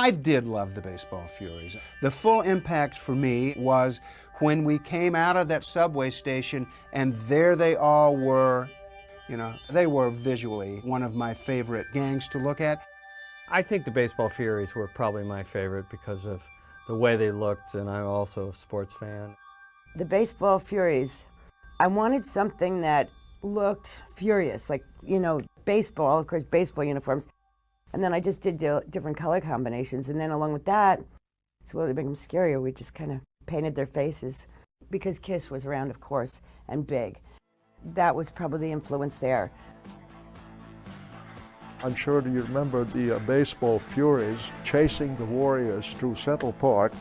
I did love the Baseball Furies. The full impact for me was when we came out of that subway station and there they all were. You know, they were visually one of my favorite gangs to look at. I think the Baseball Furies were probably my favorite because of the way they looked, and I'm also a sports fan. The Baseball Furies, I wanted something that looked furious, like, you know, baseball, of course, baseball uniforms. And then I just did different color combinations. And then along with that, so to make them scarier, we just kind of painted their faces because Kiss was around, of course, and big. That was probably the influence there. I'm sure you remember the Baseball Furies chasing the Warriors through Central Park.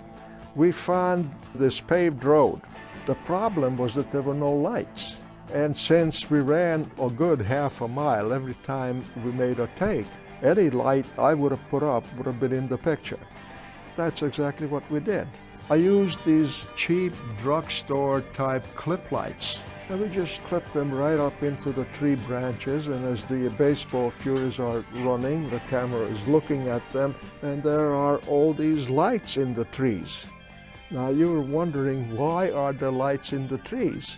We found this paved road. The problem was that there were no lights. And since we ran a good half a mile every time we made a take, any light I would have put up would have been in the picture. That's exactly what we did. I used these cheap drugstore type clip lights. And we just clip them right up into the tree branches, and as the Baseball Furies are running, the camera is looking at them, and there are all these lights in the trees. Now you're wondering, why are there lights in the trees?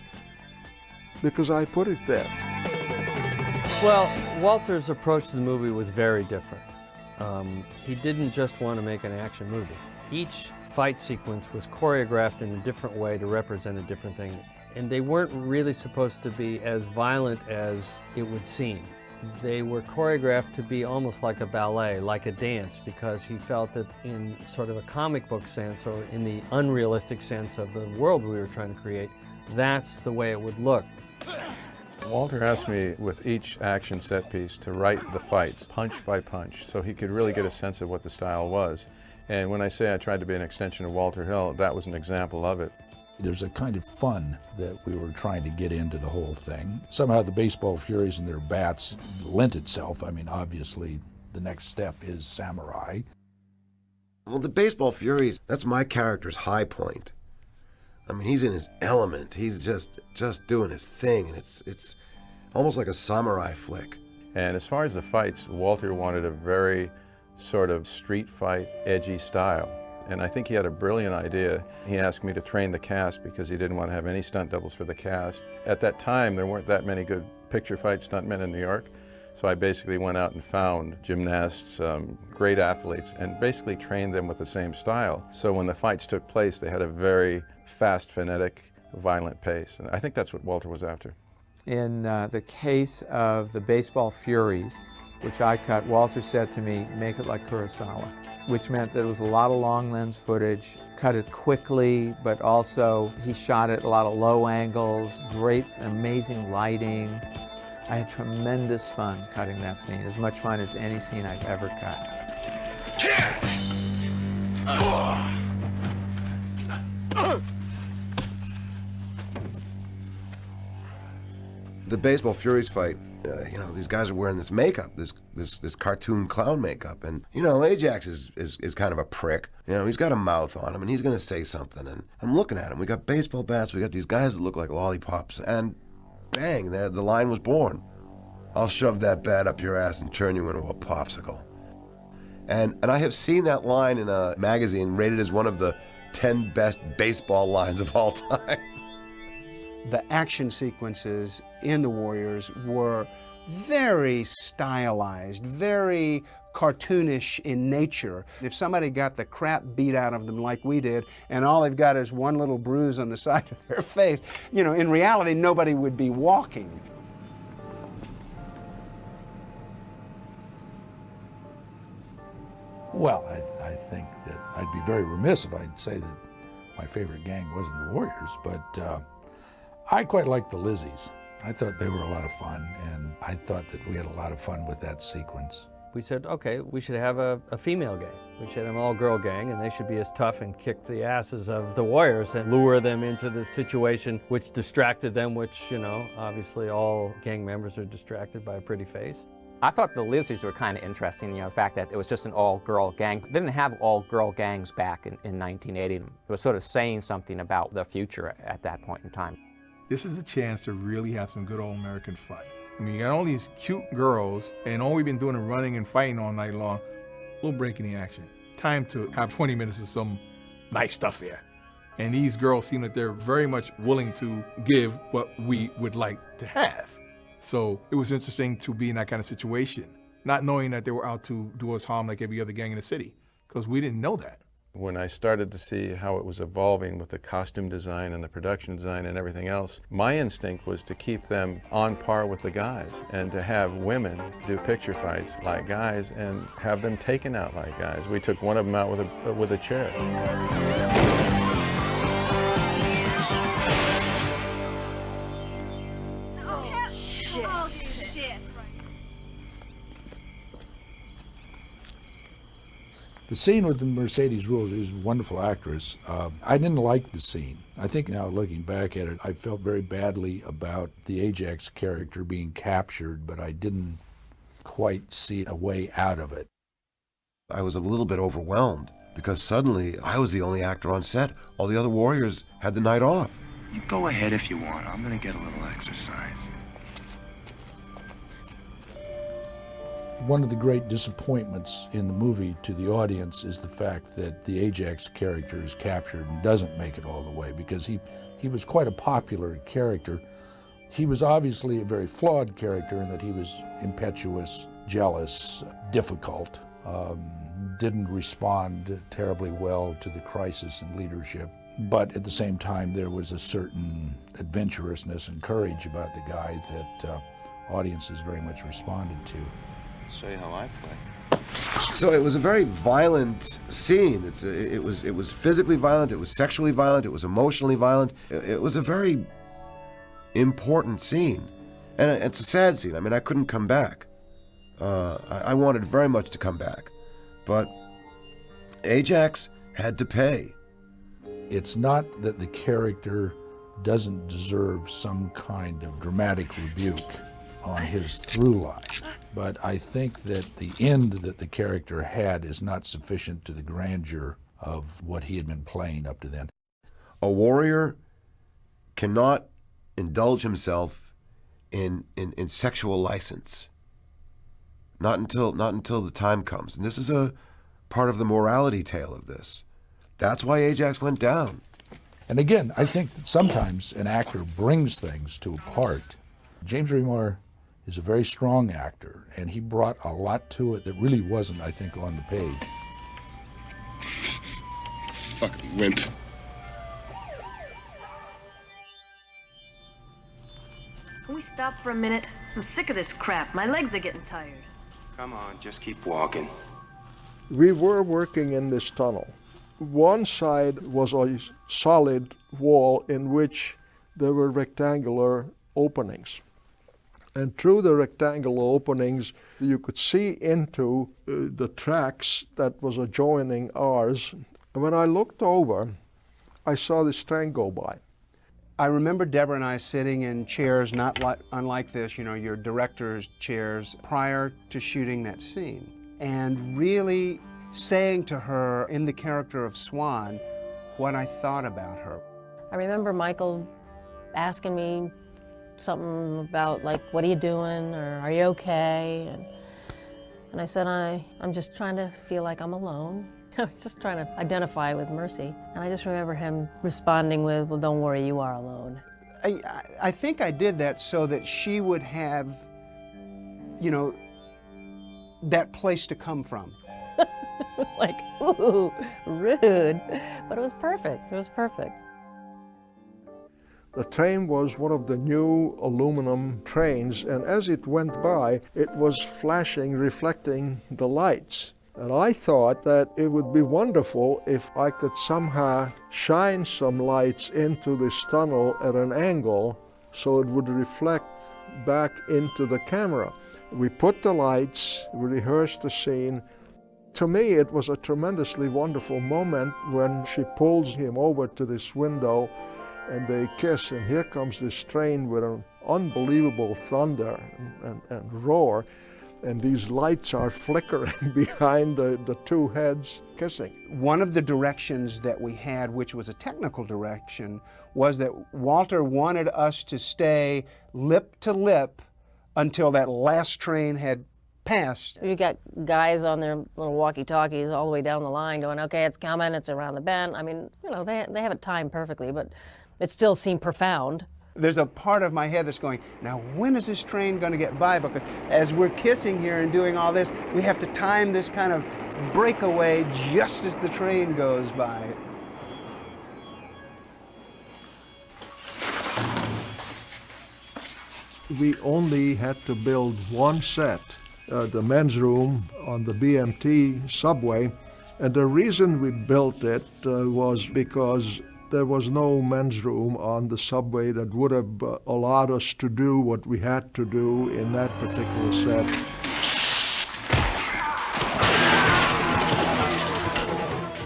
Because I put it there. Well, Walter's approach to the movie was very different. He didn't just want to make an action movie. Each fight sequence was choreographed in a different way to represent a different thing. And they weren't really supposed to be as violent as it would seem. They were choreographed to be almost like a ballet, like a dance, because he felt that in sort of a comic book sense, or in the unrealistic sense of the world we were trying to create, that's the way it would look. Walter asked me with each action set piece to write the fights punch by punch so he could really get a sense of what the style was. And when I say I tried to be an extension of Walter Hill, that was an example of it. There's a kind of fun that we were trying to get into the whole thing. Somehow the Baseball Furies and their bats lent itself. I mean, obviously the next step is samurai. Well, the Baseball Furies, that's my character's high point. I mean, he's in his element. He's just doing his thing, and it's almost like a samurai flick. And as far as the fights, Walter wanted a very sort of street fight, edgy style. And I think he had a brilliant idea. He asked me to train the cast because he didn't want to have any stunt doubles for the cast. At that time, there weren't that many good picture fight stuntmen in New York. So I basically went out and found gymnasts, great athletes, and basically trained them with the same style. So when the fights took place, they had a very fast, frenetic, violent pace. And I think that's what Walter was after. In the case of the Baseball Furies, which I cut, Walter said to me, make it like Kurosawa, which meant that it was a lot of long lens footage, cut it quickly, but also he shot it a lot of low angles, great, amazing lighting. I had tremendous fun cutting that scene, as much fun as any scene I've ever cut. The Baseball Furies fight, you know, these guys are wearing this makeup, this cartoon clown makeup, and you know, Ajax is kind of a prick. You know, he's got a mouth on him, and he's gonna say something. And I'm looking at him. We got baseball bats. We got these guys that look like lollipops, and bang! There, the line was born. I'll shove that bat up your ass and turn you into a popsicle. And I have seen that line in a magazine rated as one of the 10 best baseball lines of all time. The action sequences in The Warriors were very stylized, very cartoonish in nature. If somebody got the crap beat out of them like we did, and all they've got is one little bruise on the side of their face, you know, in reality, nobody would be walking. Well, I think that I'd be very remiss if I'd say that my favorite gang wasn't the Warriors, but I quite liked the Lizzies. I thought they were a lot of fun, and I thought that we had a lot of fun with that sequence. We said, okay, we should have a female gang. We should have an all-girl gang, and they should be as tough and kick the asses of the Warriors and lure them into the situation which distracted them, which, you know, obviously all gang members are distracted by a pretty face. I thought the Lizzies were kind of interesting, you know, the fact that it was just an all-girl gang. They didn't have all-girl gangs back in 1980. It was sort of saying something about the future at that point in time. This is a chance to really have some good old American fun. I mean, you got all these cute girls, and all we've been doing is running and fighting all night long. A little break in the action. time to have 20 minutes of some nice stuff here. And these girls seem that they're very much willing to give what we would like to have. So it was interesting to be in that kind of situation, not knowing that they were out to do us harm like every other gang in the city, because we didn't know that. When I started to see how it was evolving with the costume design and the production design and everything else, my instinct was to keep them on par with the guys and to have women do picture fights like guys and have them taken out like guys. We took one of them out with a chair. The scene with the Mercedes Ruehl is a wonderful actress. I didn't like the scene. I think now looking back at it, I felt very badly about the Ajax character being captured, but I didn't quite see a way out of it. I was a little bit overwhelmed because suddenly I was the only actor on set. All the other warriors had the night off. You go ahead if you want. I'm gonna get a little exercise. One of the great disappointments in the movie to the audience is the fact that the Ajax character is captured and doesn't make it all the way, because he was quite a popular character. He was obviously a very flawed character in that he was impetuous, jealous, difficult, didn't respond terribly well to the crisis in leadership. But at the same time, there was a certain adventurousness and courage about the guy that audiences very much responded to. Show you how I play. So it was a very violent scene. It was physically violent, it was sexually violent, it was emotionally violent. It was a very important scene. And it's a sad scene. I mean, I couldn't come back. I wanted very much to come back. But Ajax had to pay. It's not that the character doesn't deserve some kind of dramatic rebuke on his through line, but I think that the end that the character had is not sufficient to the grandeur of what he had been playing up to then. A warrior cannot indulge himself in sexual license. Not until the time comes. And this is a part of the morality tale of this. That's why Ajax went down. And again, I think that sometimes an actor brings things to a part. James Remar is a very strong actor, and he brought a lot to it that really wasn't, I think, on the page. Fucking wimp. Can we stop for a minute? I'm sick of this crap. My legs are getting tired. Come on, just keep walking. We were working in this tunnel. One side was a solid wall in which there were rectangular openings. And through the rectangular openings, you could see into the tracks that was adjoining ours. And when I looked over, I saw this train go by. I remember Deborah and I sitting in chairs not unlike this, you know, your director's chairs, prior to shooting that scene, and really saying to her in the character of Swan what I thought about her. I remember Michael asking me something about, like, what are you doing, or are you okay? And I said, I'm just trying to feel like I'm alone. I was just trying to identify with Mercy. And I just remember him responding with, well, don't worry, you are alone. I think I did that so that she would have, you know, that place to come from. Like, ooh, rude. But it was perfect. It was perfect. The train was one of the new aluminum trains, and as it went by, it was flashing, reflecting the lights. And I thought that it would be wonderful if I could somehow shine some lights into this tunnel at an angle so it would reflect back into the camera. We put the lights, we rehearsed the scene. To me, it was a tremendously wonderful moment when she pulls him over to this window and they kiss, and here comes this train with an unbelievable thunder and roar, and these lights are flickering behind the two heads kissing. One of the directions that we had, which was a technical direction, was that Walter wanted us to stay lip to lip until that last train had past. You got guys on their little walkie-talkies all the way down the line going, okay, it's coming, it's around the bend. I mean, you know, they have it timed perfectly, but it still seemed profound. There's a part of my head that's going, now when is this train going to get by? Because as we're kissing here and doing all this, we have to time this kind of breakaway just as the train goes by. We only had to build one set, the men's room on the BMT subway, and the reason we built it was because there was no men's room on the subway that would have allowed us to do what we had to do in that particular set.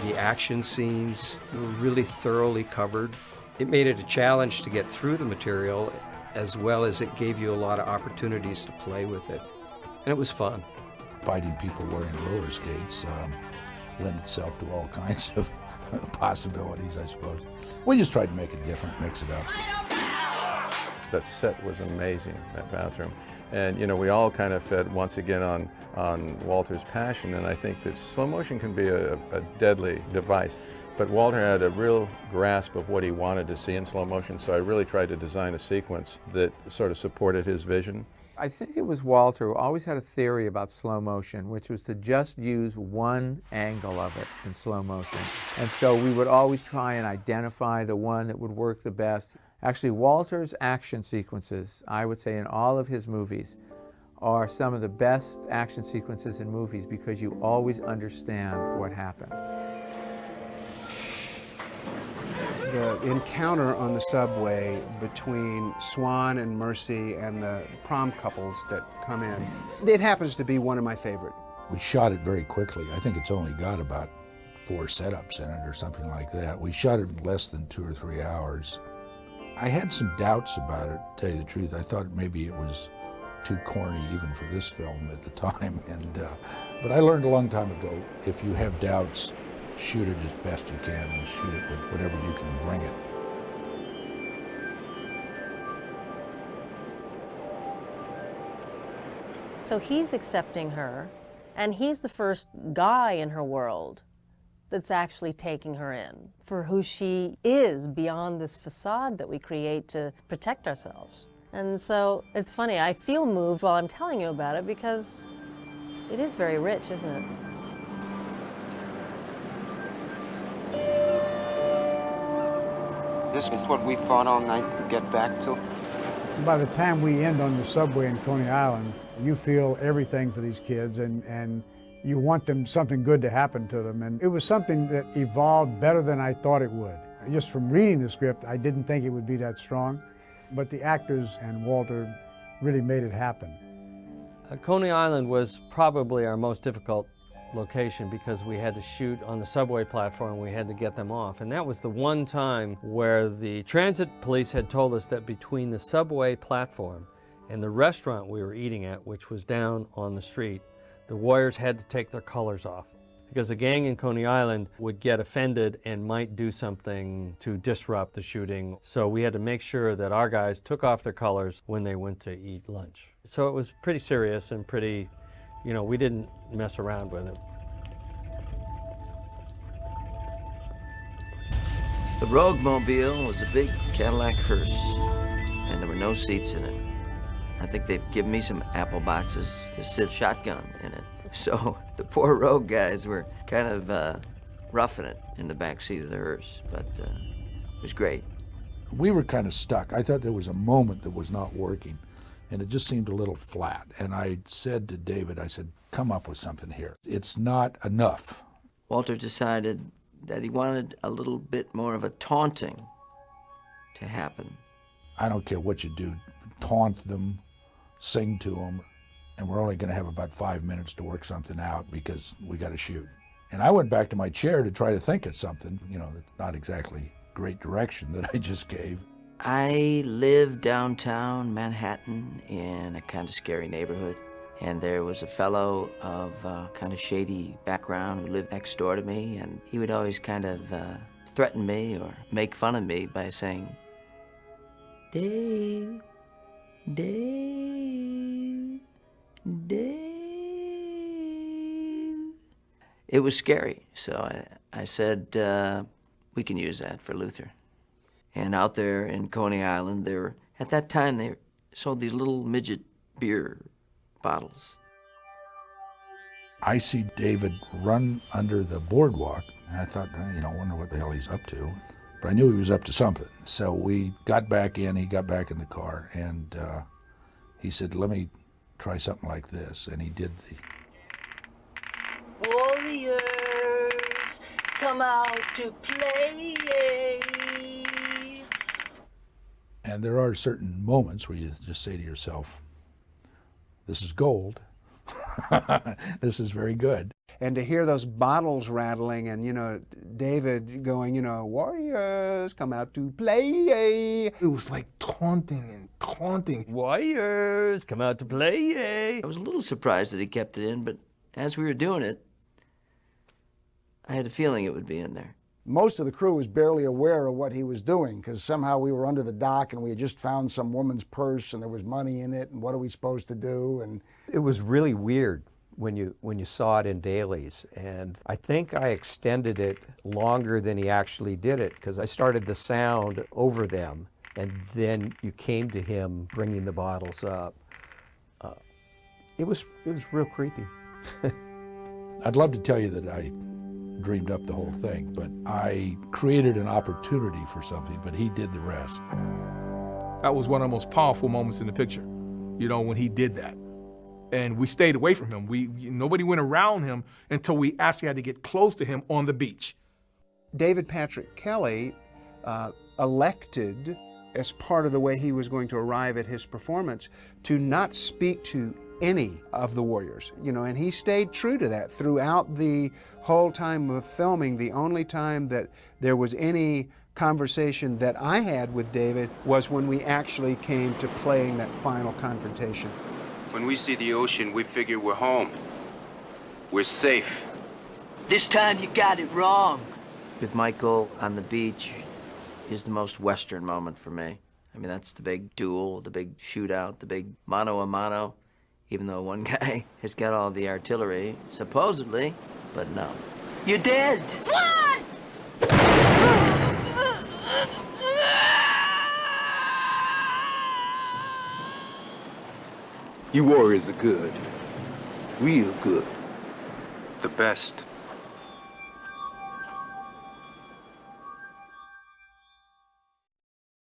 The action scenes were really thoroughly covered. It made it a challenge to get through the material, as well as it gave you a lot of opportunities to play with it. And it was fun. Fighting people wearing roller skates lend itself to all kinds of possibilities, I suppose. We just tried to make it different, mix it up. That set was amazing, that bathroom. And, you know, we all kind of fed once again on Walter's passion, and I think that slow motion can be a deadly device. But Walter had a real grasp of what he wanted to see in slow motion, so I really tried to design a sequence that sort of supported his vision. I think it was Walter who always had a theory about slow motion, which was to just use one angle of it in slow motion. And so we would always try and identify the one that would work the best. Actually, Walter's action sequences, I would say in all of his movies, are some of the best action sequences in movies because you always understand what happened. The encounter on the subway between Swan and Mercy and the prom couples that come in, it happens to be one of my favorite. We shot it very quickly. I think it's only got about 4 setups in it or something like that. We shot it in less than 2 or 3 hours. I had some doubts about it, to tell you the truth. I thought maybe it was too corny even for this film at the time. But I learned a long time ago, if you have doubts, shoot it as best you can and shoot it with whatever you can bring it. So he's accepting her, and he's the first guy in her world that's actually taking her in for who she is beyond this facade that we create to protect ourselves. And so it's funny, I feel moved while I'm telling you about it because it is very rich, isn't it? This is what we fought all night to get back to. By the time we end on the subway in Coney Island, you feel everything for these kids and you want them something good to happen to them. And it was something that evolved better than I thought it would. Just from reading the script, I didn't think it would be that strong, but the actors and Walter really made it happen. Coney Island was probably our most difficult location because we had to shoot on the subway platform. We had to get them off, and that was the one time where the transit police had told us that between the subway platform and the restaurant we were eating at, which was down on the street, the Warriors had to take their colors off because the gang in Coney Island would get offended and might do something to disrupt the shooting. So we had to make sure that our guys took off their colors when they went to eat lunch. So it was pretty serious and pretty, you know, we didn't mess around with it. The Rogue Mobile was a big Cadillac hearse, and there were no seats in it. I think they've given me some apple boxes to sit shotgun in it. So the poor Rogue guys were kind of roughing it in the back seat of the hearse, but it was great. We were kind of stuck. I thought there was a moment that was not working, and it just seemed a little flat. And I said to David, I said, come up with something here. It's not enough. Walter decided that he wanted a little bit more of a taunting to happen. I don't care what you do, taunt them, sing to them, and we're only going to have about 5 minutes to work something out because we got to shoot. And I went back to my chair to try to think of something, you know, not exactly great direction that I just gave. I lived downtown Manhattan in a kind of scary neighborhood, and there was a fellow of kind of shady background who lived next door to me, and he would always kind of threaten me or make fun of me by saying, Dave, Dave, Dave. it was scary. So I said, we can use that for Luther. And out there in Coney Island, at that time, they sold these little midget beer bottles. I see David run under the boardwalk, and I thought, I wonder what the hell he's up to. But I knew he was up to something. So we got back in, he got back in the car, and he said, let me try something like this. And he did the... Warriors, come out to play. And there are certain moments where you just say to yourself, this is gold. This is very good. And to hear those bottles rattling and, David going, warriors come out to play. It was like taunting and taunting. Warriors come out to play. I was a little surprised that he kept it in, but as we were doing it, I had a feeling it would be in there. Most of the crew was barely aware of what he was doing because somehow we were under the dock and we had just found some woman's purse and there was money in it and what are we supposed to do? And it was really weird when you saw it in dailies, and I think I extended it longer than he actually did it because I started the sound over them, and then you came to him bringing the bottles up. It was real creepy. I'd love to tell you that I dreamed up the whole thing, but I created an opportunity for something, but he did the rest. That was one of the most powerful moments in the picture, when he did that. And we stayed away from him. Nobody went around him until we actually had to get close to him on the beach. David Patrick Kelly elected, as part of the way he was going to arrive at his performance, to not speak to any of the warriors, and he stayed true to that throughout the whole time of filming. The only time that there was any conversation that I had with David was when we actually came to playing that final confrontation. When we see the ocean, we figure we're home. We're safe. This time you got it wrong. With Michael on the beach is the most Western moment for me. I mean, that's the big duel, the big shootout, the big mano-a-mano, even though one guy has got all the artillery, supposedly, but no. You're dead. Swan! You warriors are good. Real good. The best.